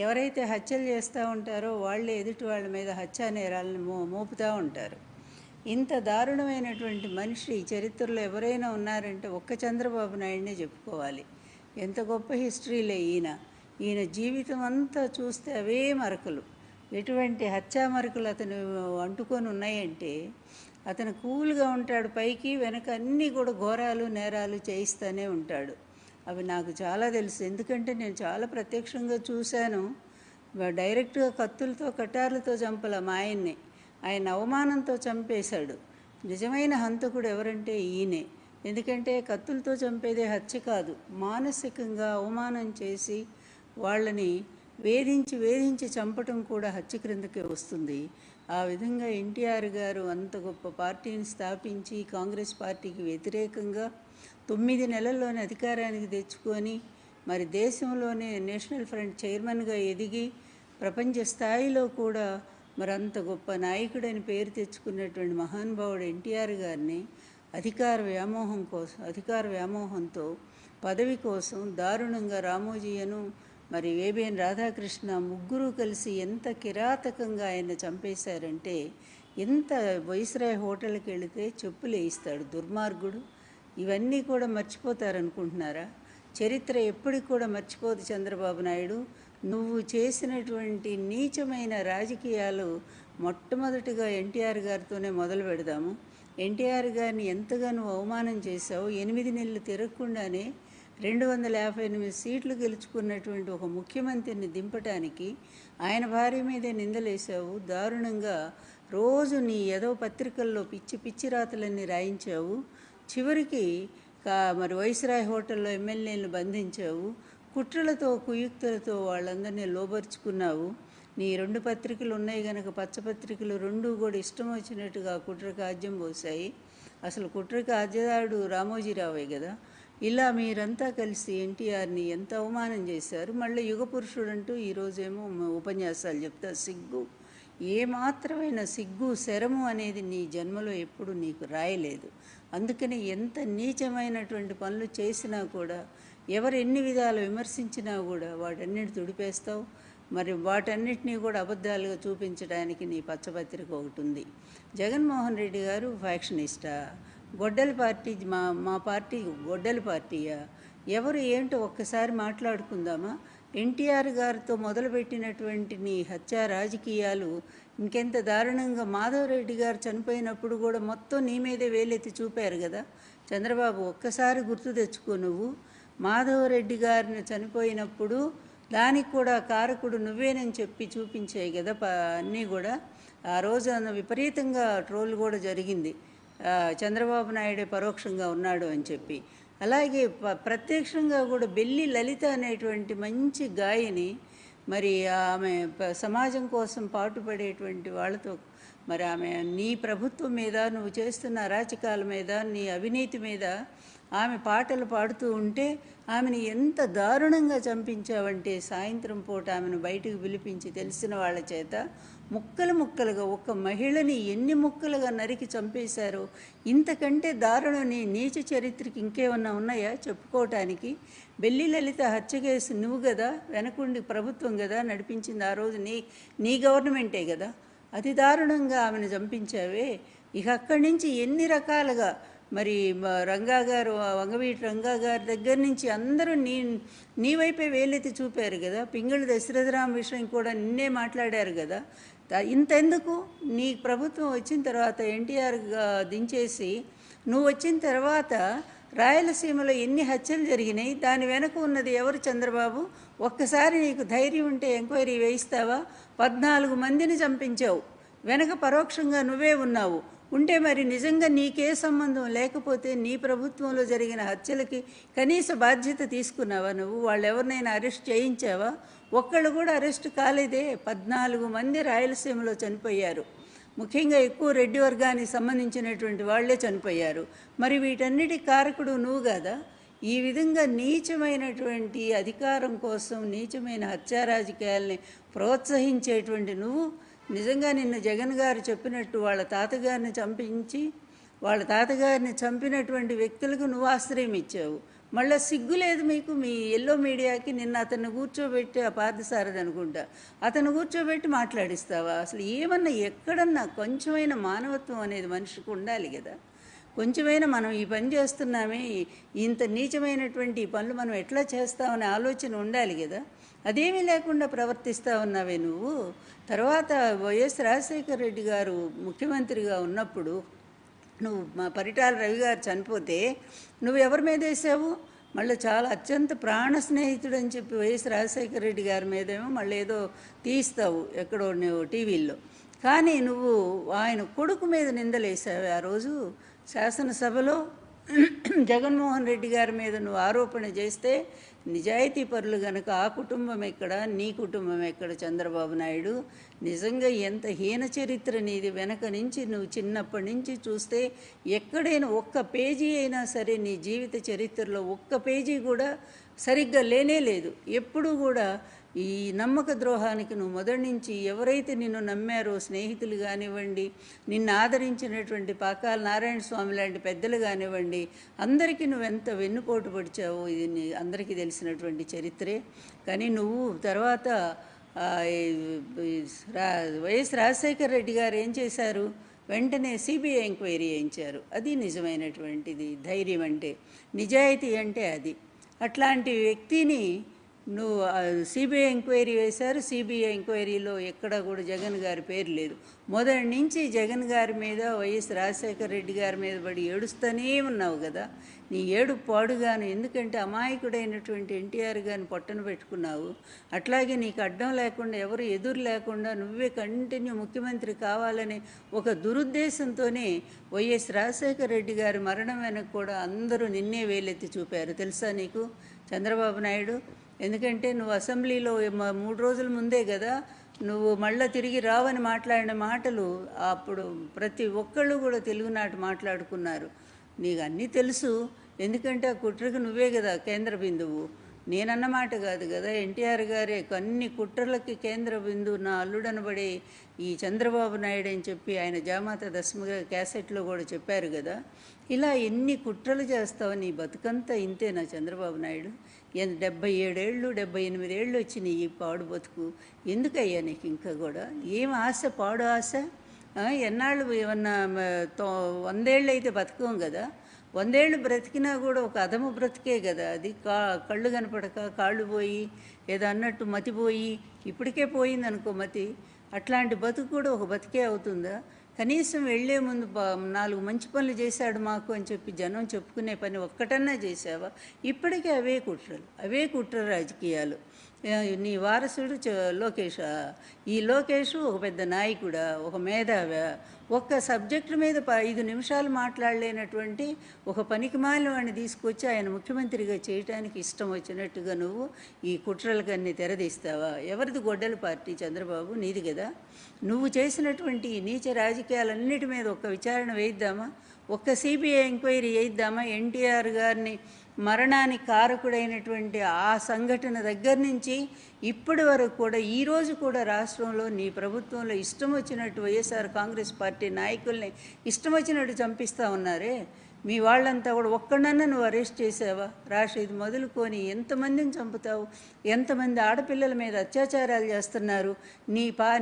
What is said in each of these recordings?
ఎవరైతే హత్యలు చేస్తూ ఉంటారో వాళ్ళే ఎదుటి వాళ్ళ మీద హత్యా నేరాలను మోపుతూ ఉంటారు. ఇంత దారుణమైనటువంటి మనిషి చరిత్రలో ఎవరైనా ఉన్నారంటే ఒక్క చంద్రబాబు నాయుడినే చెప్పుకోవాలి. ఎంత గొప్ప హిస్టరీలే ఈయన జీవితం అంతా చూస్తే అవే మరకలు, ఎటువంటి హత్యా మరకలు అతను అంటుకొని ఉన్నాయంటే అతను కూల్గా ఉంటాడు, పైకి వెనక అన్నీ కూడా ఘోరాలు నేరాలు చేయిస్తూనే ఉంటాడు. అవి నాకు చాలా తెలుసు, ఎందుకంటే నేను చాలా ప్రత్యక్షంగా చూశాను. డైరెక్ట్గా కత్తులతో కటార్లతో చంపల మా ఆయన్ని, ఆయన అవమానంతో చంపేశాడు. నిజమైన హంతకుడు ఎవరంటే ఈయనే. ఎందుకంటే కత్తులతో చంపేదే హత్య కాదు, మానసికంగా అవమానం చేసి వాళ్ళని వేధించి చంపటం కూడా హత్య క్రిందకే వస్తుంది. ఆ విధంగా ఎన్టీఆర్ గారు అంత గొప్ప పార్టీని స్థాపించి కాంగ్రెస్ పార్టీకి వ్యతిరేకంగా 9 నెలల్లోనే అధికారానికి తెచ్చుకొని మరి దేశంలోనే నేషనల్ ఫ్రంట్ చైర్మన్గా ఎదిగి ప్రపంచ స్థాయిలో కూడా మరి అంత గొప్ప నాయకుడని పేరు తెచ్చుకున్నటువంటి మహానుభావుడు ఎన్టీఆర్ గారిని అధికార వ్యామోహంతో పదవి కోసం దారుణంగా రామోజీయను మరి ఏబిఎన్ రాధాకృష్ణ ముగ్గురు కలిసి ఎంత కిరాతకంగా ఆయన చంపేశారంటే, ఎంత వైస్రాయ్ హోటల్కి వెళితే చెప్పులు వేయిస్తాడు దుర్మార్గుడు. ఇవన్నీ కూడా మర్చిపోతారనుకుంటున్నారా? చరిత్ర ఎప్పటికి కూడా మర్చిపోదు చంద్రబాబు నాయుడు. నువ్వు చేసినటువంటి నీచమైన రాజకీయాలు మొట్టమొదటిగా ఎన్టీఆర్ గారితోనే మొదలు పెడదాము. ఎన్టీఆర్ గారిని ఎంతగా నువ్వు అవమానం చేశావు. 8 నెలలు తిరగకుండానే 258 సీట్లు గెలుచుకున్నటువంటి ఒక ముఖ్యమంత్రిని దింపటానికి ఆయన భార్య మీదే నిందలేశావు. దారుణంగా రోజు నీ ఏదో పత్రికల్లో పిచ్చి రాతలన్నీ రాయించావు. చివరికి మరి వైస్రాయ్ హోటల్లో ఎమ్మెల్యేలను బంధించావు. కుట్రలతో కుయుక్తులతో వాళ్ళందరినీ లోబరుచుకున్నావు. నీ 2 పత్రికలు ఉన్నాయి కనుక పచ్చపత్రికలు 2 కూడా ఇష్టం వచ్చినట్టుగా కుట్రకు ఆజ్యం పోసాయి. అసలు కుట్రకు ఆజ్యదారుడు రామోజీరావే కదా. ఇలా మీరంతా కలిసి ఎన్టీఆర్ని ఎంత అవమానం చేశారు. మళ్ళీ యుగ పురుషుడు అంటూ ఈరోజేమో ఉపన్యాసాలు చెప్తారు. సిగ్గు, ఏమాత్రమైన సిగ్గు శరము అనేది నీ జన్మలో ఎప్పుడు నీకు రాయలేదు. అందుకని ఎంత నీచమైనటువంటి పనులు చేసినా కూడా, ఎవరు ఎన్ని విధాలు విమర్శించినా కూడా వాటన్నిటి తుడిపేస్తావు. మరి వాటన్నిటినీ కూడా అబద్ధాలుగా చూపించడానికి నీ పచ్చపత్రిక ఒకటి ఉంది. జగన్మోహన్ రెడ్డి గారు ఫ్యాక్షనిస్టా? గొడ్డలి పార్టీ, మా పార్టీ గొడ్డలి పార్టీయా? ఎవరు ఏంటో ఒక్కసారి మాట్లాడుకుందామా? ఎన్టీఆర్ గారితో మొదలుపెట్టినటువంటి నీ హత్యా రాజకీయాలు ఇంకెంత దారుణంగా మాధవరెడ్డి గారు చనిపోయినప్పుడు కూడా మొత్తం నీ మీదే వేలెత్తి చూపారు కదా. చంద్రబాబు, ఒక్కసారి గుర్తు తెచ్చుకో. నువ్వు మాధవరెడ్డి గారిని చనిపోయినప్పుడు దానికి కూడా కారకుడు నువ్వేనని చెప్పి చూపించాయి కదా అన్నీ కూడా. ఆ రోజు విపరీతంగా ట్రోల్ కూడా జరిగింది, చంద్రబాబు నాయుడే పరోక్షంగా ఉన్నాడు అని చెప్పి. అలాగే ప్రత్యక్షంగా కూడా బెల్లి లలిత అనేటువంటి మంచి గాయని, మరి ఆమె సమాజం కోసం పాటుపడేటువంటి వాళ్ళతో మరి ఆమె నీ ప్రభుత్వం మీద, నువ్వు చేస్తున్న అరాచకాల మీద, నీ అవినీతి మీద ఆమె పాటలు పాడుతూ ఉంటే ఆమెను ఎంత దారుణంగా చంపించావంటే, సాయంత్రం పూట ఆమెను బయటకు పిలిపించి తెలిసిన వాళ్ళ చేత ముక్కలుగా ఒక మహిళని ఎన్ని ముక్కలుగా నరికి చంపేశారో. ఇంతకంటే దారుణం నీ నీచ చరిత్రకి ఇంకేమన్నా ఉన్నాయా చెప్పుకోవటానికి? బెల్లి లలిత హత్య కేసు నువ్వు కదా, వెనకుండి ప్రభుత్వం కదా నడిపించింది. ఆ రోజు నీ గవర్నమెంటే కదా. అతి దారుణంగా ఆమెను చంపించావే. ఇక అక్కడి నుంచి ఎన్ని రకాలుగా మరి రంగా గారు, వంగవీటి రంగా గారి దగ్గర నుంచి అందరూ నీ వైపే వేలెత్తి చూపారు కదా. పింగళి దశరథరామ విషయం కూడా నిన్నే మాట్లాడారు కదా. ఇంతెందుకు, నీ ప్రభుత్వం వచ్చిన తర్వాత ఎన్టీఆర్ దించేసి నువ్వు వచ్చిన తర్వాత రాయలసీమలో ఎన్ని హత్యలు జరిగినాయి, దాని వెనక ఉన్నది ఎవరు చంద్రబాబు? ఒక్కసారి నీకు ధైర్యం ఉంటే ఎంక్వైరీ వేయిస్తావా? 14 మందిని చంపించావు, వెనక పరోక్షంగా నువ్వే ఉన్నావు. ఉంటే మరి నిజంగా నీకే సంబంధం లేకపోతే నీ ప్రభుత్వంలో జరిగిన హత్యలకి కనీస బాధ్యత తీసుకున్నావా నువ్వు? వాళ్ళు ఎవరినైనా అరెస్ట్ చేయించావా? ఒక్కళ్ళు కూడా అరెస్ట్ కాలేదే. 14 మంది రాయలసీమలో చనిపోయారు. ముఖ్యంగా ఎక్కువ రెడ్డి వర్గానికి సంబంధించినటువంటి వాళ్లే చనిపోయారు. మరి వీటన్నిటి కారకుడు నువ్వు కదా. ఈ విధంగా నీచమైనటువంటి అధికారం కోసం నీచమైన హత్యా రాజకీయాల్ని ప్రోత్సహించేటువంటి నువ్వు నిజంగా నిన్న జగన్ గారు చెప్పినట్టు వాళ్ళ తాతగారిని చంపించి వాళ్ళ తాతగారిని చంపినటువంటి వ్యక్తులకు నువ్వు ఆశ్రయం ఇచ్చావు. మళ్ళీ సిగ్గు లేదు మీకు. మీ ఎల్లో మీడియాకి నిన్న అతన్ని కూర్చోబెట్టి, ఆ పార్థసారథి అనుకుంటా, అతను కూర్చోబెట్టి మాట్లాడిస్తావా? అసలు ఏమన్నా ఎక్కడన్నా కొంచెమైనా మానవత్వం అనేది మనిషికి ఉండాలి కదా. కొంచెమైనా మనం ఈ పని చేస్తున్నామే, ఇంత నీచమైనటువంటి ఈ పనులు మనం ఎట్లా చేస్తామనే ఆలోచన ఉండాలి కదా. అదేమీ లేకుండా ప్రవర్తిస్తూ ఉన్నావే నువ్వు. తర్వాత వైఎస్ రాజశేఖర రెడ్డి గారు ముఖ్యమంత్రిగా ఉన్నప్పుడు నువ్వు మా పరిటాల రవి గారు చనిపోతే నువ్వు ఎవరి మీద వేసావు? మళ్ళీ చాలా అత్యంత ప్రాణ స్నేహితుడు అని చెప్పి వైఎస్ రాజశేఖర రెడ్డి గారి మీదేమో మళ్ళీ ఏదో తీస్తావు ఎక్కడో నువ్వు టీవీల్లో. కానీ నువ్వు ఆయన కొడుకు మీద నిందలేసావు ఆ రోజు శాసనసభలో. జగన్మోహన్ రెడ్డి గారి మీద నువ్వు ఆరోపణ చేస్తే నిజాయితీ పరులు గనక ఆ కుటుంబం ఎక్కడ, నీ కుటుంబం ఎక్కడ చంద్రబాబు నాయుడు? నిజంగా ఎంత హీన చరిత్ర నీది. వెనక నుంచి నువ్వు చిన్నప్పటి నుంచి చూస్తే ఎక్కడైనా ఒక్క పేజీ అయినా సరే నీ జీవిత చరిత్రలో ఒక్క పేజీ కూడా సరిగ్గా లేనే లేదు. ఎప్పుడూ కూడా ఈ నమ్మక ద్రోహానికి నువ్వు మొదటి నుంచి ఎవరైతే నిన్ను నమ్మారో, స్నేహితులు కానివ్వండి, నిన్ను ఆదరించినటువంటి పాకాల నారాయణ స్వామి లాంటి పెద్దలు కానివ్వండి, అందరికీ నువ్వెంత వెన్నుపోటు పడిచావో ఇది అందరికీ తెలిసినటువంటి చరిత్రే. కానీ నువ్వు తర్వాత వైఎస్ రాజశేఖర రెడ్డి గారు ఏం చేశారు? వెంటనే సిబిఐ ఎంక్వైరీ చేయించారు. అది నిజమైనటువంటిది ధైర్యం అంటే, నిజాయితీ అంటే అది. అట్లాంటి వ్యక్తిని నువ్వు సిబిఐ ఎంక్వైరీ వేశారు. సిబిఐ ఎంక్వైరీలో ఎక్కడ కూడా జగన్ గారి పేరు లేదు. మొదటి నుంచి జగన్ గారి మీద, వైఎస్ రాజశేఖర రెడ్డి గారి మీద పడి ఏడుస్తూనే ఉన్నావు కదా. నీ ఏడు పాడుగాను, ఎందుకంటే అమాయకుడైనటువంటి ఎన్టీఆర్ గారిని పొట్టన పెట్టుకున్నావు. అట్లాగే నీకు అడ్డం లేకుండా, ఎవరు ఎదురు లేకుండా నువ్వే కంటిన్యూ ముఖ్యమంత్రి కావాలనే ఒక దురుద్దేశంతోనే వైఎస్ రాజశేఖర రెడ్డి గారి మరణం వెనక కూడా అందరూ నిన్నే వేలెత్తి చూపారు. తెలుసా నీకు చంద్రబాబు నాయుడు? ఎందుకంటే నువ్వు అసెంబ్లీలో 3 రోజుల ముందే కదా నువ్వు మళ్ళీ తిరిగి రావని మాట్లాడిన మాటలు అప్పుడు ప్రతి ఒక్కళ్ళు కూడా తెలుగునాట మాట్లాడుకున్నారు. నీకు అన్నీ తెలుసు. ఎందుకంటే ఆ కుట్రకు నువ్వే కదా కేంద్ర బిందువు. నేనన్నమాట కాదు కదా, ఎన్టీఆర్ గారే అన్ని కుట్రలకి కేంద్ర బిందువు నా అల్లుడనబడే ఈ చంద్రబాబు నాయుడు అని చెప్పి ఆయన జామాత దశమ క్యాసెట్లో కూడా చెప్పారు కదా. ఇలా ఎన్ని కుట్రలు చేస్తావు? నీ బతుకంతా ఇంతేనా చంద్రబాబు నాయుడు? 77 ఏళ్ళు 78 ఏళ్ళు వచ్చినాయి ఈ పాడు బతుకు. ఎందుకయ్యా నీకు ఇంకా కూడా ఏం ఆశ? పాడు ఆశ. ఎన్నాళ్ళు ఏమన్నా 100 ఏళ్ళు అయితే బతకం కదా. 100 ఏళ్ళు బ్రతికినా కూడా ఒక అధము బ్రతికే కదా అది. కళ్ళు కనపడక, కాళ్ళు పోయి, ఏదో అన్నట్టు మతిపోయి, ఇప్పటికే పోయింది అనుకో మతి. అట్లాంటి బతుకు కూడా ఒక బతికే అవుతుందా? కనీసం వెళ్లే ముందు 4 మంచి పనులు చేశాడు మాకు అని చెప్పి జనం చెప్పుకునే పని ఒక్కటన్నా చేసావా? ఇప్పటికే అవే కుట్ర రాజకీయాలు. నీ వారసుడు లోకేష్. ఈ లోకేష్ ఒక పెద్ద నాయకుడా, ఒక మేధావా? ఒక్క సబ్జెక్టు మీద 5 నిమిషాలు మాట్లాడలేనటువంటి ఒక పనికిమాలిన వాడిని తీసుకొచ్చి ఆయన ముఖ్యమంత్రిగా చేయడానికి ఇష్టం వచ్చినట్టుగా నువ్వు ఈ కుట్రలకన్నీ తెరదీస్తావా? ఎవరిది గొడ్డల పార్టీ చంద్రబాబు? నీది కదా. నువ్వు చేసినటువంటి నీచ రాజకీయాలన్నిటి మీద ఒక్క విచారణ వేయిద్దామా? ఒక్క సిబిఐ ఎంక్వైరీ చేయిద్దామా? ఎన్టీఆర్ గారిని మరణానికి కారకుడైనటువంటి ఆ సంఘటన దగ్గర నుంచి ఇప్పటి వరకు కూడా, ఈరోజు కూడా రాష్ట్రంలో నీ ప్రభుత్వంలో ఇష్టం వచ్చినట్టు వైఎస్ఆర్ కాంగ్రెస్ పార్టీ నాయకుల్ని ఇష్టం వచ్చినట్టు చంపిస్తూ ఉన్నారే. మీ వాళ్ళంతా కూడా ఒక్కడన్నా నువ్వు అరెస్ట్ చేసావా? రాషీద్ మొదలుకొని ఎంతమందిని చంపుతావు? ఎంతమంది ఆడపిల్లల మీద అత్యాచారాలు చేస్తున్నారు?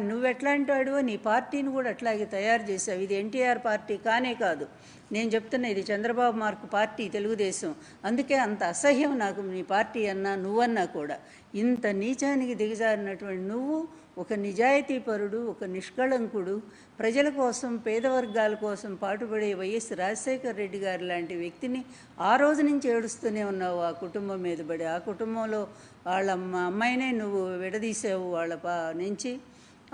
నువ్వెట్లాంటి వాడివో నీ పార్టీని కూడా అట్లాగే తయారు చేసావు. ఇది ఎన్టీఆర్ పార్టీ కానే కాదు. నేను చెప్తున్నా, ఇది చంద్రబాబు మార్కు పార్టీ, తెలుగుదేశం. అందుకే అంత అసహ్యం నాకు నీ పార్టీ అన్నా నువ్వన్నా కూడా. ఇంత నీచానికి దిగజారినటువంటి నువ్వు ఒక నిజాయితీపరుడు, ఒక నిష్కళంకుడు, ప్రజల కోసం, పేదవర్గాల కోసం పాటుపడే వైఎస్ రాజశేఖర రెడ్డి గారు లాంటి వ్యక్తిని ఆ రోజు నుంచి ఏడుస్తూనే ఉన్నావు ఆ కుటుంబం మీద పడి. ఆ కుటుంబంలో వాళ్ళ అమ్మాయినే నువ్వు విడదీసావు వాళ్ళ నుంచి.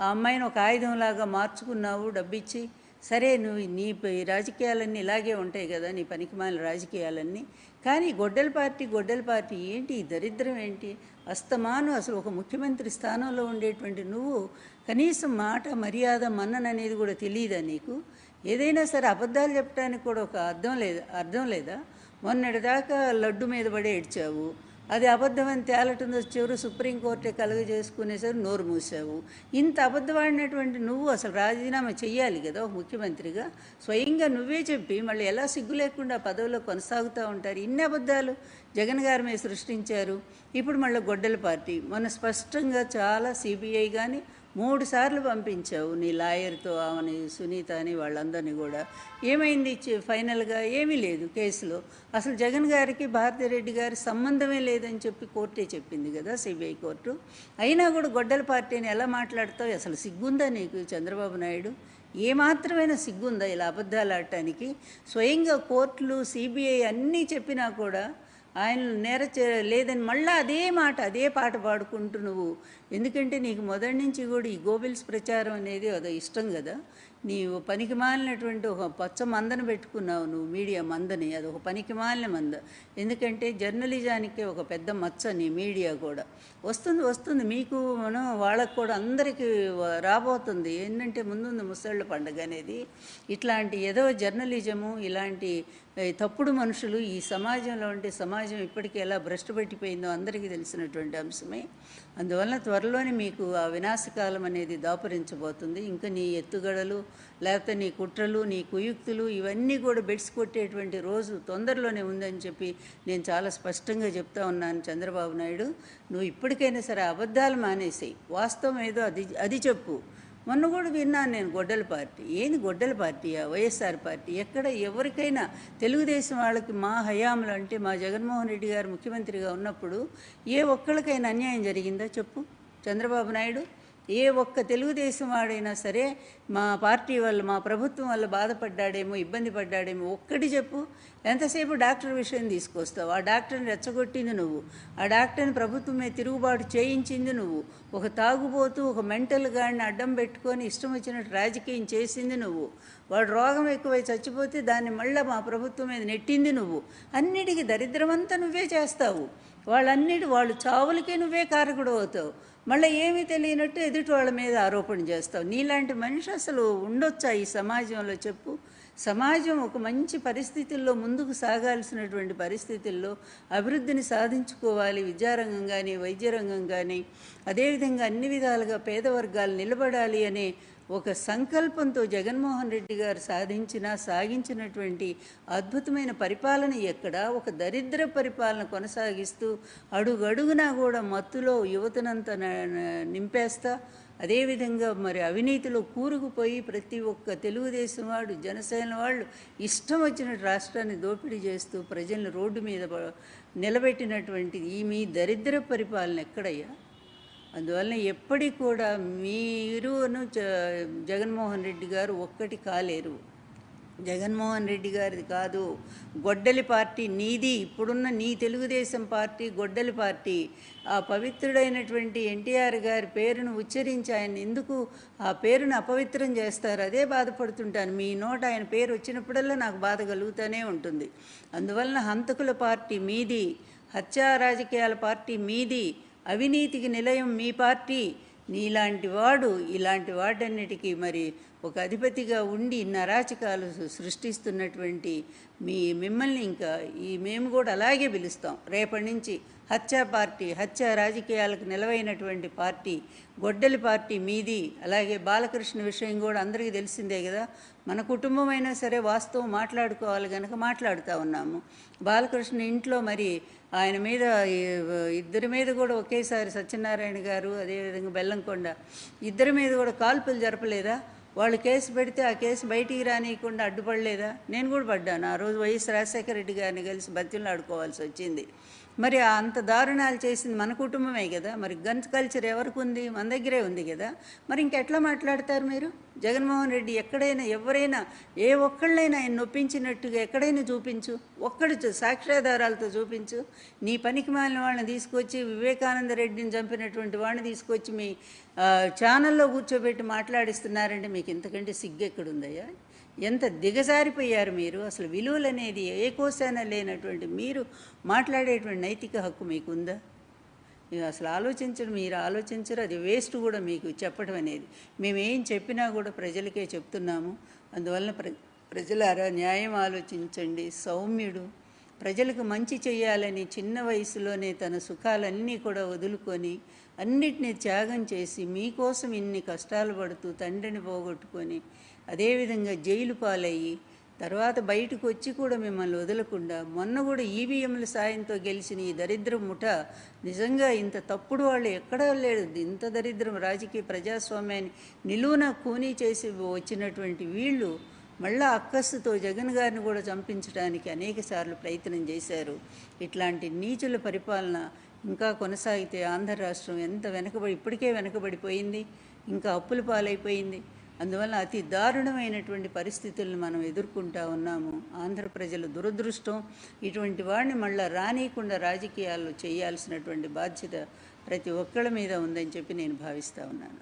ఆ అమ్మాయిని ఒక ఆయుధంలాగా మార్చుకున్నావు డబ్బిచ్చి. సరే, నువ్వు నీ రాజకీయాలన్నీ ఇలాగే ఉంటాయి కదా, నీ పనికిమాలిన రాజకీయాలన్నీ. కానీ గొడ్డల పార్టీ ఏంటి? ఈ దరిద్రం ఏంటి? అస్తమాను అసలు ఒక ముఖ్యమంత్రి స్థానంలో ఉండేటువంటి నువ్వు కనీసం మాట, మర్యాద, మన్నన అనేది కూడా తెలియదా నీకు? ఏదైనా సరే అబద్ధాలు చెప్పడానికి కూడా ఒక అర్థం లేదా? మొన్నటిదాకా లడ్డు మీద పడి ఏడ్చావు. అది అబద్ధమని తేలటంతో చివరి సుప్రీంకోర్టే కలుగజేసుకునేసరికి నోరు మూసావు. ఇంత అబద్ధమాడినటువంటి నువ్వు అసలు రాజీనామా చెయ్యాలి కదా ఒక ముఖ్యమంత్రిగా. స్వయంగా నువ్వే చెప్పి మళ్ళీ ఎలా సిగ్గు లేకుండా పదవిలో కొనసాగుతూ ఉంటారు. ఇన్ని అబద్ధాలు జగన్ గారి మీద సృష్టించారు. ఇప్పుడు మళ్ళీ గొడ్డల పార్టీ మొన్న స్పష్టంగా చాలా సిబిఐ కానీ 3 సార్లు పంపించావు నీ లాయర్తో ఆమెని సునీత అని వాళ్ళందరినీ కూడా. ఏమైంది ఫైనల్గా? ఏమీ లేదు కేసులో. అసలు జగన్ గారికి భారతిరెడ్డి గారి సంబంధమే లేదని చెప్పి కోర్టే చెప్పింది కదా, సిబిఐ కోర్టు. అయినా కూడా గొడ్డల పార్టీని ఎలా మాట్లాడతావు? అసలు సిగ్గుందా నీకు చంద్రబాబు నాయుడు? ఏమాత్రమైనా సిగ్గుందా ఇలా అబద్ధాలు ఆడటానికి? స్వయంగా కోర్టులు సిబిఐ అన్నీ చెప్పినా కూడా ఆయన లేదని మళ్ళీ అదే మాట అదే పాట పాడుకుంటూ నువ్వు. ఎందుకంటే నీకు మొదటి నుంచి కూడా ఈ గోబెల్స్ ప్రచారం అనేది అదో ఇష్టం కదా. నీవు పనికి మాలినటువంటి ఒక పచ్చ మందను పెట్టుకున్నావు నువ్వు, మీడియా మందని. అది ఒక పనికి మాలిన మంద. ఎందుకంటే జర్నలిజానికి ఒక పెద్ద మచ్చ నీ మీడియా కూడా. వస్తుంది మీకు వాళ్ళకు కూడా అందరికీ రాబోతుంది. ఏంటంటే ముందుంది ముసళ్ళ పండుగ అనేది. ఇట్లాంటి ఏదో జర్నలిజము, ఇలాంటి తప్పుడు మనుషులు ఈ సమాజంలో ఉంటే సమాజం ఇప్పటికీ ఎలా భ్రష్టు పెట్టిపోయిందో అందరికీ తెలిసినటువంటి అంశమే. అందువలన త్వరలోనే మీకు ఆ వినాశకాలం అనేది దాపురించబోతుంది. ఇంకా నీ ఎత్తుగడలు, లేకపోతే నీ కుట్రలు, నీ కుయుక్తులు ఇవన్నీ కూడా బెడ్స్ కొట్టేటువంటి రోజు తొందరలోనే ఉందని చెప్పి నేను చాలా స్పష్టంగా చెప్తా ఉన్నాను. చంద్రబాబు నాయుడు, నువ్వు ఇప్పటికైనా సరే అబద్ధాలు మానేసేయి, వాస్తవం ఏదో అది చెప్పు. మొన్న కూడా విన్నాను నేను గొడ్డల పార్టీ. ఏంది గొడ్డల పార్టీయా? వైఎస్ఆర్ పార్టీ. ఎక్కడ ఎవరికైనా తెలుగుదేశం వాళ్ళకి మా హయాంలో అంటే మా జగన్మోహన్ రెడ్డి గారు ముఖ్యమంత్రిగా ఉన్నప్పుడు ఏ ఒక్కళ్ళకైనా అన్యాయం జరిగిందా చెప్పు చంద్రబాబు నాయుడు? ఏ ఒక్క తెలుగుదేశం వాడైనా సరే మా పార్టీ వల్ల, మా ప్రభుత్వం వల్ల బాధపడ్డాడేమో, ఇబ్బంది పడ్డాడేమో ఒక్కటి చెప్పు. ఎంతసేపు డాక్టర్ విషయం తీసుకొస్తావు? ఆ డాక్టర్ని రెచ్చగొట్టింది నువ్వు, ఆ డాక్టర్ని ప్రభుత్వం మీద తిరుగుబాటు చేయించింది నువ్వు, ఒక తాగుబోతూ ఒక మెంటల్ గాడిని అడ్డం పెట్టుకొని ఇష్టం వచ్చినట్టు రాజకీయం చేసింది నువ్వు. వాడు రోగం ఎక్కువై చచ్చిపోతే దాన్ని మళ్ళీ మా ప్రభుత్వం మీద నెట్టింది నువ్వు. అన్నిటికీ దరిద్రమంతా నువ్వే చేస్తావు. వాళ్ళు చావులకే నువ్వే కారకుడు అవుతావు. మళ్ళీ ఏమీ తెలియనట్టు ఎదుటి వాళ్ళ మీద ఆరోపణ చేస్తావు. నీలాంటి మనిషి అసలు ఉండొచ్చా ఈ సమాజంలో చెప్పు? సమాజం ఒక మంచి పరిస్థితుల్లో ముందుకు సాగాల్సినటువంటి పరిస్థితుల్లో అభివృద్ధిని సాధించుకోవాలి. విద్యారంగం కానీ, వైద్య రంగం కానీ, అదేవిధంగా అన్ని విధాలుగా పేద వర్గాలు నిలబడాలి అనే ఒక సంకల్పంతో జగన్మోహన్ రెడ్డి గారు సాగించినటువంటి అద్భుతమైన పరిపాలన ఎక్కడ? ఒక దరిద్ర పరిపాలన కొనసాగిస్తూ అడుగడుగునా కూడా మత్తులో యువతనంతా నింపేస్తా, అదేవిధంగా మరి అవినీతిలో కూరుకుపోయి ప్రతి ఒక్క తెలుగుదేశం వాడు, జనసేన వాళ్ళు ఇష్టం వచ్చినట్టు రాష్ట్రాన్ని దోపిడీ చేస్తూ ప్రజల్ని రోడ్డు మీద నిలబెట్టినటువంటి ఈ మీ దరిద్ర పరిపాలన ఎక్కడయ్యా? అందువలన ఎప్పటికి కూడా మీరును జగన్మోహన్ రెడ్డి గారు ఒక్కటి కాలేరు. జగన్మోహన్ రెడ్డి గారిది కాదు, గొడ్డలి పార్టీ నీది. ఇప్పుడున్న నీ తెలుగుదేశం పార్టీ గొడ్డలి పార్టీ. ఆ పవిత్రుడైనటువంటి ఎన్టీఆర్ గారి పేరును ఉచ్చరించి ఆయన ఎందుకు ఆ పేరును అపవిత్రం చేస్తారు? అదే బాధపడుతుంటాను. మీ నోట ఆయన పేరు వచ్చినప్పుడల్లా నాకు బాధ కలుగుతూనే ఉంటుంది. అందువలన హంతకుల పార్టీ మీది, హత్యా రాజకీయాల పార్టీ మీది, అవినీతికి నిలయం మీ పార్టీ. నీలాంటి వాడు ఇలాంటి వాటన్నిటికీ మరి ఒక అధిపతిగా ఉండి అరాచకాలు సృష్టిస్తున్నటువంటి మిమ్మల్ని ఇంకా మేము కూడా అలాగే పిలుస్తాం రేపటి నుంచి. హత్యా పార్టీ, హత్యా రాజకీయాలకు నిలవైనటువంటి పార్టీ గొడ్డలి పార్టీ మీది. అలాగే బాలకృష్ణ విషయం కూడా అందరికీ తెలిసిందే కదా. మన కుటుంబం అయినా సరే వాస్తవం మాట్లాడుకోవాలి కనుక మాట్లాడుతూ ఉన్నాము. బాలకృష్ణ ఇంట్లో మరి ఆయన మీద ఇద్దరి మీద కూడా ఒకేసారి సత్యనారాయణ గారు, అదేవిధంగా బెల్లంకొండ ఇద్దరి మీద కూడా కాల్పులు జరపలేదా? వాళ్ళు కేసు పెడితే ఆ కేసు బయటికి రానియకుండా అడ్డుపడలేదా? నేను కూడా పడ్డాను. ఆ రోజు వైఎస్ రాజశేఖర రెడ్డి గారిని కలిసి బతిలు ఆడుకోవాల్సి వచ్చింది. మరి అంత దారుణాలు చేసింది మన కుటుంబమే కదా. మరి గన్స్ కల్చర్ ఎవరికి ఉంది? మన దగ్గరే ఉంది కదా. మరి ఇంకెట్లా మాట్లాడతారు మీరు? జగన్మోహన్ రెడ్డి ఎక్కడైనా ఎవరైనా ఏ ఒక్కళ్ళైనా ఆయన నొప్పించినట్టుగా ఎక్కడైనా చూపించు, ఒక్కడు సాక్ష్యాధారాలతో చూపించు. నీ పనికి మాలిన వాళ్ళని తీసుకొచ్చి, వివేకానంద రెడ్డిని చంపినటువంటి వాడిని తీసుకొచ్చి మీ ఛానల్లో కూర్చోబెట్టి మాట్లాడిస్తున్నారంటే మీకు ఇంతకంటే సిగ్గెక్కడుందయ్యా? ఎంత దిగజారిపోయారు మీరు. అసలు విలువలు అనేది ఏ కోశాన లేనటువంటి మీరు మాట్లాడేటువంటి నైతిక హక్కు మీకుందా? అసలు మీరు ఆలోచించరు. అది వేస్ట్ కూడా మీకు చెప్పడం అనేది. మేమేం చెప్పినా కూడా ప్రజలకే చెప్తున్నాము. అందువలన ప్రజలారా న్యాయం ఆలోచించండి. సౌమ్యుడు, ప్రజలకు మంచి చేయాలని చిన్న వయసులోనే తన సుఖాలన్నీ కూడా వదులుకొని అన్నిటినీ త్యాగం చేసి మీకోసం ఇన్ని కష్టాలు పడుతూ తండ్రిని పోగొట్టుకొని అదేవిధంగా జైలు పాలయ్యి తర్వాత బయటకు వచ్చి కూడా మిమ్మల్ని వదలకుండా మొన్న కూడా ఈవీఎంల సాయంతో గెలిచిన ఈ దరిద్ర ముఠ నిజంగా ఇంత తప్పుడు వాళ్ళు ఎక్కడా లేదు. ఇంత దరిద్రం రాజకీయ ప్రజాస్వామ్యాన్ని నిలువున కూనీ చేసి వచ్చినటువంటి వీళ్ళు మళ్ళా అక్కస్సుతో జగన్ గారిని కూడా చంపించడానికి అనేక సార్లు ప్రయత్నం చేశారు. ఇట్లాంటి నీచుల పరిపాలన ఇంకా కొనసాగితే ఆంధ్ర రాష్ట్రం ఎంత ఇప్పటికే వెనకబడిపోయింది, ఇంకా అప్పుల పాలైపోయింది. అందువల్ల అతి దారుణమైనటువంటి పరిస్థితులను మనం ఎదుర్కొంటా ఉన్నాము. ఆంధ్ర ప్రజల దురదృష్టం. ఇటువంటి వాడిని మళ్ళీ రానియకుండా రాజకీయాల్లో చేయాల్సినటువంటి బాధ్యత ప్రతి ఒక్కళ్ళ మీద ఉందని చెప్పి నేను భావిస్తూ ఉన్నాను.